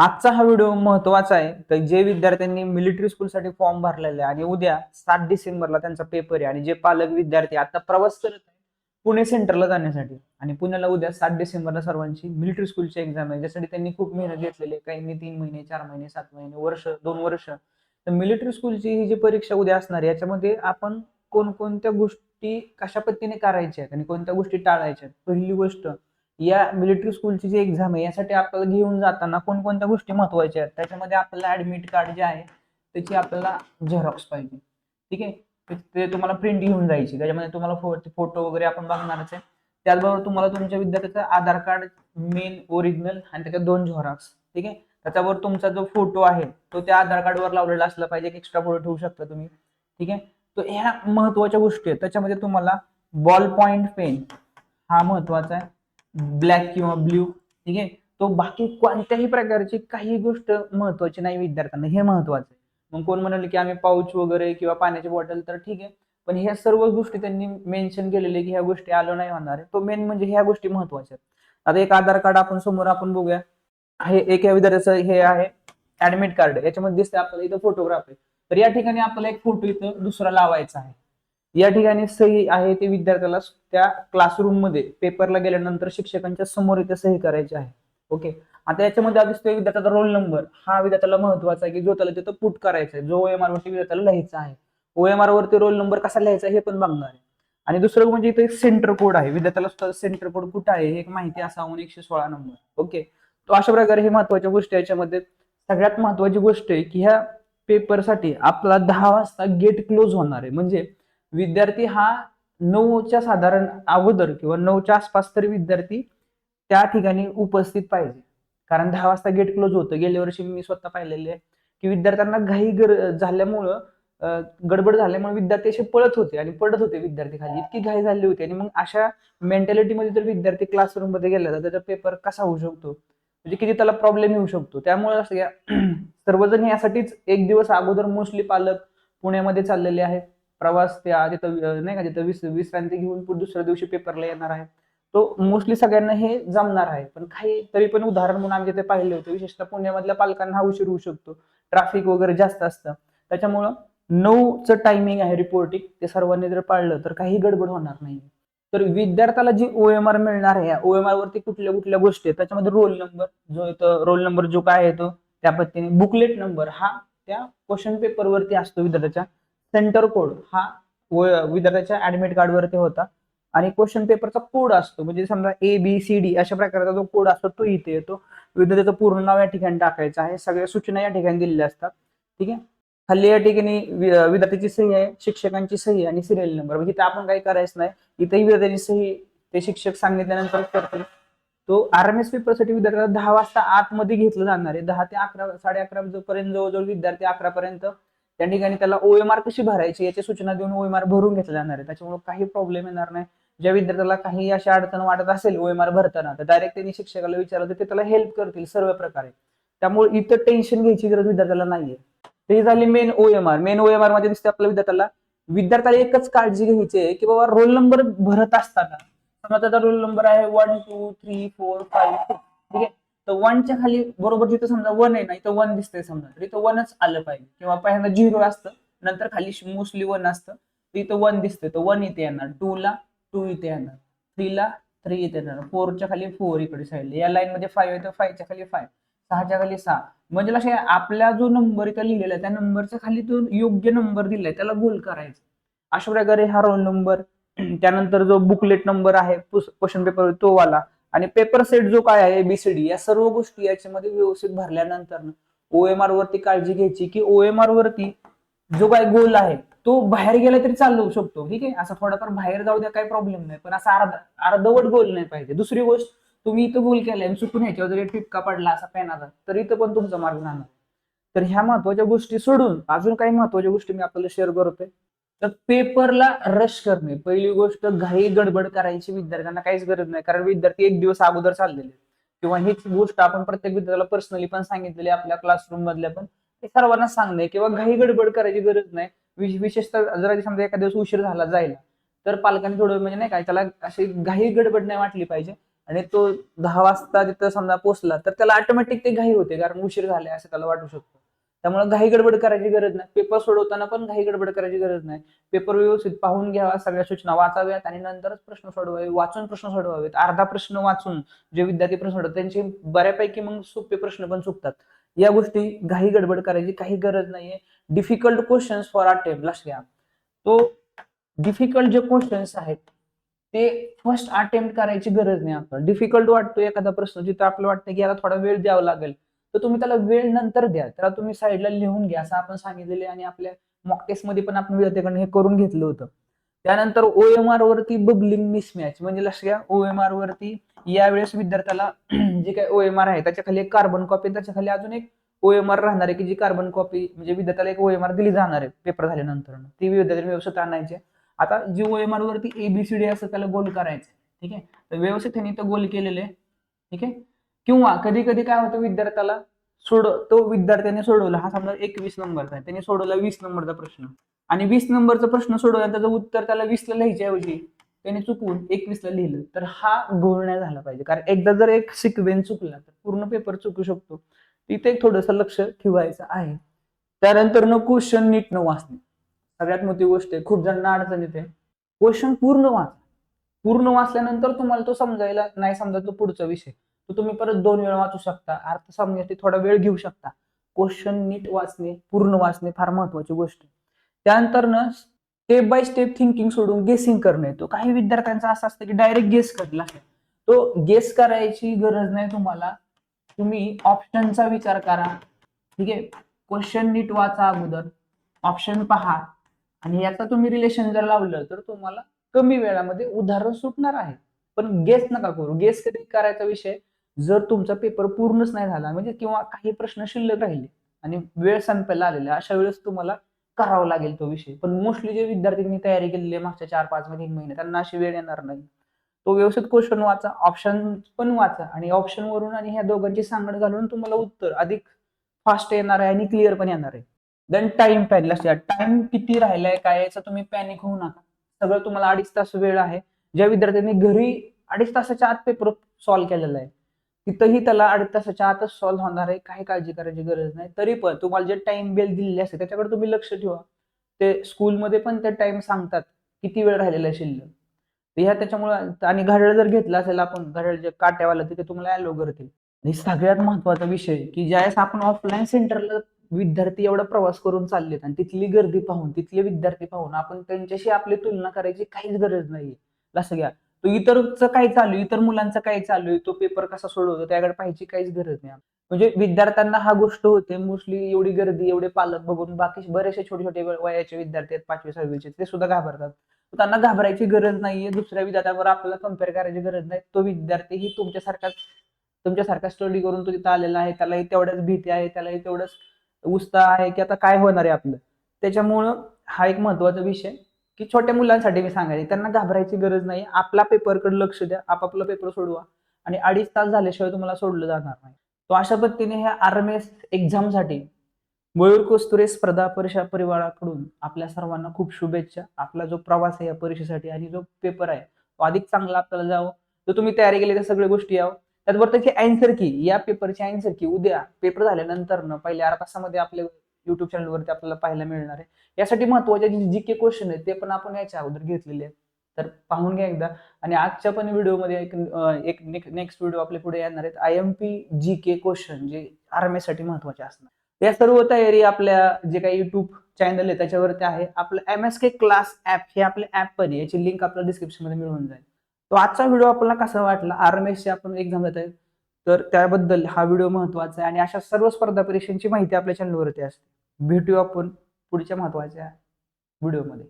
आजचा हा व्हिडिओ महत्वाचा आहे. तर जे विद्यार्थ्यांनी मिलिटरी स्कूलसाठी फॉर्म भरलेले आहे आणि उद्या 7 डिसेंबरला त्यांचा पेपर आहे आणि जे पालक विद्यार्थी आता प्रवास करत आहेत पुणे सेंटरला जाण्यासाठी आणि पुण्याला उद्या 7 डिसेंबरला सर्वांची मिलिटरी स्कूलची एक्झाम आहे, ज्यासाठी त्यांनी खूप मेहनत घेतलेली आहे. काहींनी 3 महिने, 4 महिने, 7 महिने, वर्ष, 2 वर्ष. तर मिलिटरी स्कूलची ही जी परीक्षा उद्या असणार आहे याच्यामध्ये आपण कोणकोणत्या गोष्टी कशा पद्धतीने करायच्या आहेत आणि कोणत्या गोष्टी टाळायच्या आहेत. पहिली गोष्ट, या मिलिटरी स्कूलची जी एक्झाम आहे यासाठी आपल्याला घेऊन जाताना कोणकोणत्या गोष्टी महत्वाच्या आहेत. त्याच्यामध्ये आपल्याला ऍडमिट कार्ड जे आहे त्याची आपल्याला झेरॉक्स पाहिजे. ठीक आहे, ते तुम्हाला प्रिंट घेऊन जायची. त्याच्यामध्ये तुम्हाला फोटो वगैरे आपण बघणारच आहे. त्याचबरोबर तुम्हाला तुमच्या विद्यार्थ्याचं आधार कार्ड मेन ओरिजिनल आणि त्याच्या 2 झेरॉक्स. ठीक आहे, त्याच्यावर तुमचा जो फोटो आहे तो त्या आधार कार्डवर लावलेला असला पाहिजे. एक एक्स्ट्रा फोटो ठेवू शकता तुम्ही. ठीक आहे, तर ह्या महत्वाच्या गोष्टी आहेत. त्याच्यामध्ये तुम्हाला बॉल पॉइंट पेन हा महत्वाचा आहे, ब्लॅक किंवा ब्ल्यू. ठीक आहे, तो बाकी कोणत्याही प्रकारची काही गोष्ट महत्वाची नाही विद्यार्थ्यांना, हे महत्वाचं आहे. मग कोण म्हणाले की आम्ही पाऊच वगैरे किंवा पाण्याची बॉटल, तर ठीक आहे, पण ह्या सर्व गोष्टी त्यांनी मेन्शन केलेले की ह्या गोष्टी आलो नाही होणार आहे. तो मेन म्हणजे ह्या गोष्टी महत्वाच्या आहेत. आता एक आधार कार्ड आपण समोर आपण बघूया. हे एक या विद्यार्थ्याचं हे आहे ऍडमिट कार्ड. याच्यामध्ये दिसते आपल्याला इथं फोटोग्राफ आहे. तर या ठिकाणी आपल्याला एक फोटो इथं दुसरा लावायचा आहे. या ठिकाणी सही आहे ते विद्यार्थ्याला त्या क्लासरूम मध्ये पेपरला गेल्यानंतर शिक्षकांच्या समोर इथे सही करायची आहे. ओके, आता याच्यामध्ये दिसतोय विद्यार्थ्याचा रोल नंबर. हा विद्यार्थ्याला महत्वाचा आहे की जो त्याला तिथं पुट करायचा आहे, जो ओएमआर वरती विद्यार्थ्याला लिहायचा आहे. ओएमआर वरती रोल नंबर कसा लिहायचा हे पण बघणार आहे. आणि दुसरं म्हणजे इथे एक सेंटर कोड आहे. विद्यार्थ्याला सेंटर कोड कुठं आहे हे एक माहिती असावं, 116 नंबर. ओके, तो अशा प्रकारे हे महत्वाच्या गोष्टी याच्यामध्ये. सगळ्यात महत्वाची गोष्ट आहे की ह्या पेपरसाठी आपला 10 वाजता गेट क्लोज होणार आहे. म्हणजे विद्यार्थी हा 9च्या साधारण अगोदर किंवा 9च्या आसपास तरी विद्यार्थी त्या ठिकाणी उपस्थित पाहिजे. कारण 10 वाजता गेट क्लोज होतं. गेल्या वर्षी मी स्वतः पाहिलेले आहे की विद्यार्थ्यांना घाई झाल्यामुळं गडबड झाल्यामुळे विद्यार्थी असे पळत होते आणि पडत होते विद्यार्थी खाली, इतकी घाई झाली होती. आणि मग अशा मेंटॅलिटीमध्ये जर विद्यार्थी क्लासरूम मध्ये गेला तर त्याचा पेपर कसा होऊ शकतो, म्हणजे किती त्याला प्रॉब्लेम येऊ शकतो. त्यामुळे सर्वजण यासाठीच एक दिवस अगोदर मोस्टली पालक पुण्यामध्ये चाललेले आहेत. प्रवास त्या तिथं नाही का, तिथं विश्रांती घेऊन दुसऱ्या दिवशी पेपरला येणार आहे. तो मोस्टली सगळ्यांना हे जमणार आहे. पण काही तरी पण उदाहरण म्हणून आम्ही तिथे पाहिले होते, विशेषतः पुण्यामधल्या पालकांना हा उशीर होऊ शकतो, ट्रॅफिक वगैरे जास्त असतं. त्याच्यामुळं 9चं टायमिंग आहे रिपोर्टिंग, ते सर्वांनी जर पाळलं तर काही गडबड होणार नाही. तर विद्यार्थ्याला जी ओएमआर मिळणार आहे, ओएमआर वरती कुठल्या कुठल्या गोष्टी आहेत, त्याच्यामध्ये रोल नंबर, जो इथं रोल नंबर जो काय आहे तो त्या पद्धतीने. बुकलेट नंबर हा त्या क्वेश्चन पेपर वरती असतो विद्यार्थ्याच्या. सेंटर कोड हा विद्यार्थ्याच्या ऍडमिट कार्ड वरती होता. आणि क्वेश्चन पेपरचा कोड असतो, म्हणजे समजा ABCD अशा प्रकारचा जो कोड असतो तो इथे येतो. विद्यार्थ्याचं पूर्ण नाव या ठिकाणी टाकायचं आहे. सगळ्या सूचना या ठिकाणी दिलेल्या असतात. ठीक आहे, खाली या ठिकाणी विद्यार्थ्याची सही आहे, शिक्षकांची सही आणि सिरियल नंबर. म्हणजे इथे आपण काही करायचं नाही, इथेही विद्यार्थ्याची सही ते शिक्षक सांगितल्यानंतर करतील. तो आरएमएस पेपर साठी विद्यार्थ्याला 10 वाजता आतमध्ये घेतलं जाणार आहे. 10 ते 11, 11:30 पर्यंत जवळजवळ विद्यार्थी 11 पर्यंत त्या ठिकाणी त्याला ओएमआर कशी भरायची याची सूचना देऊन ओएमआर भरून घेतलं जाणार आहे. त्याच्यामुळे काही प्रॉब्लेम येणार नाही. ज्या विद्यार्थ्याला काही अशी अडचण वाटत असेल ओएमआर भरताना, तर डायरेक्ट त्यांनी शिक्षकाला विचारलं तर ते त्याला हेल्प करतील सर्व प्रकारे. त्यामुळे इथं टेन्शन घ्यायची गरज विद्यार्थ्याला नाहीये. ते झाली मेन ओएमआर. मेन ओएमआर मध्ये दिसते आपल्या विद्यार्थ्याला एकच काळजी घ्यायची आहे की बाबा रोल नंबर भरत असताना समजा त्याचा रोल नंबर आहे 1 2 3 4 5 6. ठीक आहे, तर 1च्या खाली बरोबर जिथं समजा 1 आहे ना, इथं 1 दिसतंय समजा, तर इथं 1च आलं पाहिजे. किंवा पहिल्यांदा 0 असतं, नंतर खाली मोस्टली 1 असतं, तर इथं 1 दिसतंय तर 1 इथे येणार, 2 ला 2 इथे येणार, 3 ला 3 इथे येणार, 4च्या खाली 4 इकडे साईडला, या लाईन मध्ये 5 आहे तर 5च्या खाली 5, 6च्या खाली 6. म्हणजे लक्षात घ्या, आपला जो नंबर इथं लिहिलेला आहे त्या नंबरच्या खाली तो योग्य नंबर दिलाय त्याला गोल करायचा. अशा प्रकारे हा रोल नंबर, त्यानंतर जो बुकलेट नंबर आहे क्वेश्चन पेपर तो वाला, आणि पेपर सेट जो काय आहे ABCD, या सर्व गोष्टी याच्यामध्ये व्यवस्थित भरल्यानंतर ओएमआर वरती काळजी घ्यायची की ओएमआर वरती जो काय गोल आहे तो बाहेर गेला तरी चालू शकतो. ठीक आहे, असं थोडाफार बाहेर जाऊ द्या, काही प्रॉब्लेम नाही, पण असा अर्धवट गोल नाही पाहिजे. दुसरी गोष्ट, तुम्ही इथं गोल केलाय आणि चुकून ह्याच्यावर जरी टिपका पडला असा पेनाचा, तर इथं पण तुमचा मार्ग राहणार. तर ह्या महत्वाच्या गोष्टी सोडून अजून काही महत्वाच्या गोष्टी मी आपल्याला शेअर करतोय. तर पेपरला रश करणे, पहिली गोष्ट, घाई गडबड करायची विद्यार्थ्यांना काहीच गरज नाही. कारण विद्यार्थी एक दिवस अगोदर चाललेले, किंवा हीच गोष्ट आपण प्रत्येक विद्यार्थ्याला पर्सनली पण सांगितलेली, आपल्या क्लासरूम मधल्या पण ते सर्वांना सांगणे किंवा घाई गडबड करायची गरज नाही. विशेषतः जर समजा एखाद्या दिवस उशीर झाला जायला, तर पालकांनी थोडं म्हणजे नाही काय, त्याला अशी घाई गडबड नाही वाटली पाहिजे. आणि तो 10 वाजता तिथं समजा पोहोचला तर त्याला ऑटोमॅटिक ते घाई होते, कारण उशीर झालाय असं त्याला वाटू शकतो. त्यामुळे घाई गडबड करायची गरज नाही. पेपर सोडवताना पण घाई गडबड करायची गरज नाही. पेपर व्यवस्थित पाहून घ्यावा, सगळ्या सूचना वाचाव्यात आणि नंतरच प्रश्न सोडवावे. वाचून प्रश्न सोडवावेत. अर्धा प्रश्न वाचून जे विद्यार्थी प्रश्न सोडतात त्यांचे बऱ्यापैकी मग सोपे प्रश्न पण चुकतात. या गोष्टी घाई गडबड करायची काही गरज नाहीये. डिफिकल्ट क्वेश्चन्स फॉर अटेम्प्ट लक्षात घ्या. तो डिफिकल्ट जे क्वेश्चन्स आहेत ते फर्स्ट अटेम्प्ट करायची गरज नाही. आपल्याला डिफिकल्ट वाटतो एखादा प्रश्न, जिथं आपल्याला वाटतं की याला थोडा वेळ द्यावा लागेल, तर तुम्ही त्याला वेळ नंतर द्या. त्याला तुम्ही साईडला लिहून घ्या असं आपण सांगितलेले आणि आपल्या मॉक टेस्ट मध्ये पण आपण विद्यार्थ्यांकडून हे करून घेतलं होतं. त्यानंतर ओएमआर वरती बबलिंग मिसमॅच म्हणजे लक्ष घ्या, ओएमआर वरती यावेळेस विद्यार्थ्याला जे काही ओएमआर आहे त्याच्या खाली एक कार्बन कॉपी, त्याच्या खाली अजून एक ओएमआर राहणार आहे की जी कार्बन कॉपी म्हणजे विद्यार्थ्याला एक ओएमआर दिली जाणार आहे पेपर झाल्यानंतर, ती विद्यार्थ्यांनी व्यवस्थित आणायची. आता जी ओएमआर वरती एबीसीडी असं त्याला गोल करायचं, ठीक आहे. तर व्यवस्थित त्यांनी तो गोल केलेले, ठीक आहे. किंवा कधी कधी काय होतं विद्यार्थ्याला तो विद्यार्थ्याने सोडवला, हा समजा 21 नंबरचा आहे, त्याने सोडवला 20 नंबरचा प्रश्न आणि 20 नंबरचा प्रश्न सोडवला, त्याचं उत्तर त्याला 20 ला लिहायच्या ऐवजी त्याने चुकवून 21 ला लिहिलं, तर हा घोळ नाही झाला पाहिजे. कारण एकदा जर एक सिक्वेन्स चुकला तर पूर्ण पेपर चुकू शकतो. तिथे थोडंसं लक्ष ठेवायचं आहे. त्यानंतर क्वेश्चन नीट न वाचणे सगळ्यात मोठी गोष्ट आहे. खूप जणांना अडचण येते. क्वेश्चन पूर्ण वाचा. पूर्ण वाचल्यानंतर तुम्हाला तो समजायला नाही समजा तो पुढचा विषय, तो तुम्ही परत 2 वेळा वाचू शकता. अर्थ समजण्यासाठी थोडा वेळ घेऊ शकता. क्वेश्चन नीट वाचणे, पूर्ण वाचणे फार महत्वाची गोष्ट आहे. त्यानंतर स्टेप बाय स्टेप थिंकिंग सोडून गेसिंग करणे. तो काही विद्यार्थ्यांचा असं असतं की डायरेक्ट गेस करला, तो गेस करायची गरज नाही तुम्हाला. तुम्ही ऑप्शनचा विचार करा, ठीक आहे. क्वेश्चन नीट वाचा अगोदर, ऑप्शन पहा आणि याचा तुम्ही रिलेशन जर लावलं तर तुम्हाला कमी वेळामध्ये उदाहरण सुटणार आहे. पण गेस नका करू. गेस कधी करायचा विषय जर तुमचा पेपर पूर्णच नाही झाला म्हणजे किंवा काही प्रश्न शिल्लक राहिले आणि वेळ संपायला आलेला, अशा वेळेस तुम्हाला करावा लागेल तो विषय. पण मोस्टली जे विद्यार्थ्यांनी तयारी केलेली आहे मागच्या 4-5 महिने 3 महिने, त्यांना अशी वेळ येणार नाही. तो व्यवस्थित क्वेश्चन वाचा, ऑप्शन पण वाचा आणि ऑप्शन वरून आणि ह्या दोघांची सांगड घालून तुम्हाला उत्तर अधिक फास्ट येणार आहे आणि क्लिअर पण येणार आहे. देन टाइम पॅन लक्षात, टाइम किती राहिलाय काय याचा तुम्ही पॅनिक होऊ नका. सगळं तुम्हाला 2.5 तास वेळ आहे. ज्या विद्यार्थ्यांनी घरी 2.5 तासाच्या आत पेपर सॉल्व्ह केलेला आहे तिथंही त्याला 2.5 तासाच्या आतच सॉल्व्ह होणार आहे. काही काळजी करायची गरज नाही. तरी पण तुम्हाला जे टाइम बेल दिलेली असते त्याच्याकडे तुम्ही लक्ष ठेवा. ते स्कूलमध्ये पण ते टाइम सांगतात किती वेळ राहिलेला आहे शिल्लक. ह्या त्याच्यामुळे आणि घड्याळ जर घेतला असेल आपण, घड्याळ जे काट्यावाला तिथे तुम्हाला अॅलो करतील. आणि सगळ्यात महत्वाचा विषय की ज्यावेळेस आपण ऑफलाईन सेंटरला विद्यार्थी एवढा प्रवास करून चाललेत आणि तिथली गर्दी पाहून, तिथले विद्यार्थी पाहून आपण त्यांच्याशी आपली तुलना करायची काहीच गरज नाहीये. लक्षात घ्या, तो इतरचं काय चालू आहे, इतर मुलांचं काय चालू आहे, तो पेपर कसा सोडवतो त्याकडे पाहायची काहीच गरज नाही. म्हणजे विद्यार्थ्यांना हा गोष्ट होते मोस्टली, एवढी गर्दी एवढे पालक बघून बाकी बरेचसे छोटे छोटे वयाचे विद्यार्थी आहेत 5वी-6वीचे, ते सुद्धा घाबरतात. त्यांना घाबरायची गरज नाहीये. दुसऱ्या विद्यार्थ्यावर आपल्याला कम्पेअर करायची गरज नाही. तो विद्यार्थीही तुमच्यासारखा स्टडी करून तो तिथं आलेला आहे. त्यालाही तेवढ्याच भीती आहे, त्यालाही तेवढंच उत्साह आहे की आता काय होणार आहे आपलं. त्याच्यामुळं हा एक महत्वाचा विषय की छोट्या मुलांसाठी मी सांगायचे, त्यांना घाबरायची गरज नाही. आपला पेपरकडे लक्ष द्या, आपापला पेपर सोडवा आणि 2.5 तास झाल्याशिवाय तुम्हाला सोडलं जाणार नाही. तो अशा पद्धतीने ह्या आरएमएस एक्झामसाठी मयूर कस्तुरे स्पर्धा परीक्षा परिवाराकडून आपल्या सर्वांना खूप शुभेच्छा. आपला जो प्रवास आहे या परीक्षेसाठी आणि जो पेपर आहे तो अधिक चांगला आपल्याला जावं. जर तुम्ही तयारी केली तर सगळ्या गोष्टी यावं. त्याचबरोबर त्याची अँसर की, या पेपरची अँसर की उद्या पेपर झाल्यानंतर पहिल्या अर्ध्या तासामध्ये आपल्या युट्यूब चॅनलवरती आपल्याला पाहायला मिळणार आहे. यासाठी महत्वाचे जी के क्वेश्चन आहेत ते पण आपण याच्या अगोदर घेतलेले आहेत, तर पाहून घ्या एकदा. आणि आजच्या पण व्हिडिओमध्ये एक नेक्स्ट व्हिडिओ आपल्या पुढे येणार आहेत आयएमपी जी के क्वेश्चन, जे आरएमएस साठी महत्वाचे असणार. या सर्व तयारी आपल्या जे काही युट्यूब चॅनल आहे त्याच्यावरती आहे. आपलं MSK क्लास ऍप हे आपले ऍप पण आहे, याची लिंक आपल्याला डिस्क्रिप्शन मध्ये मिळून जाईल. तो आजचा व्हिडिओ आपल्याला कसा वाटला, आरएमएसची आपण एक्झाम देत आहे तर त्याबद्दल हा व्हिडिओ महत्वाचा आहे आणि अशा सर्व स्पर्धा परीक्षांची माहिती आपल्या चॅनलवरती असते. भेटूया आपण पुढच्या महत्वाच्या व्हिडिओमध्ये.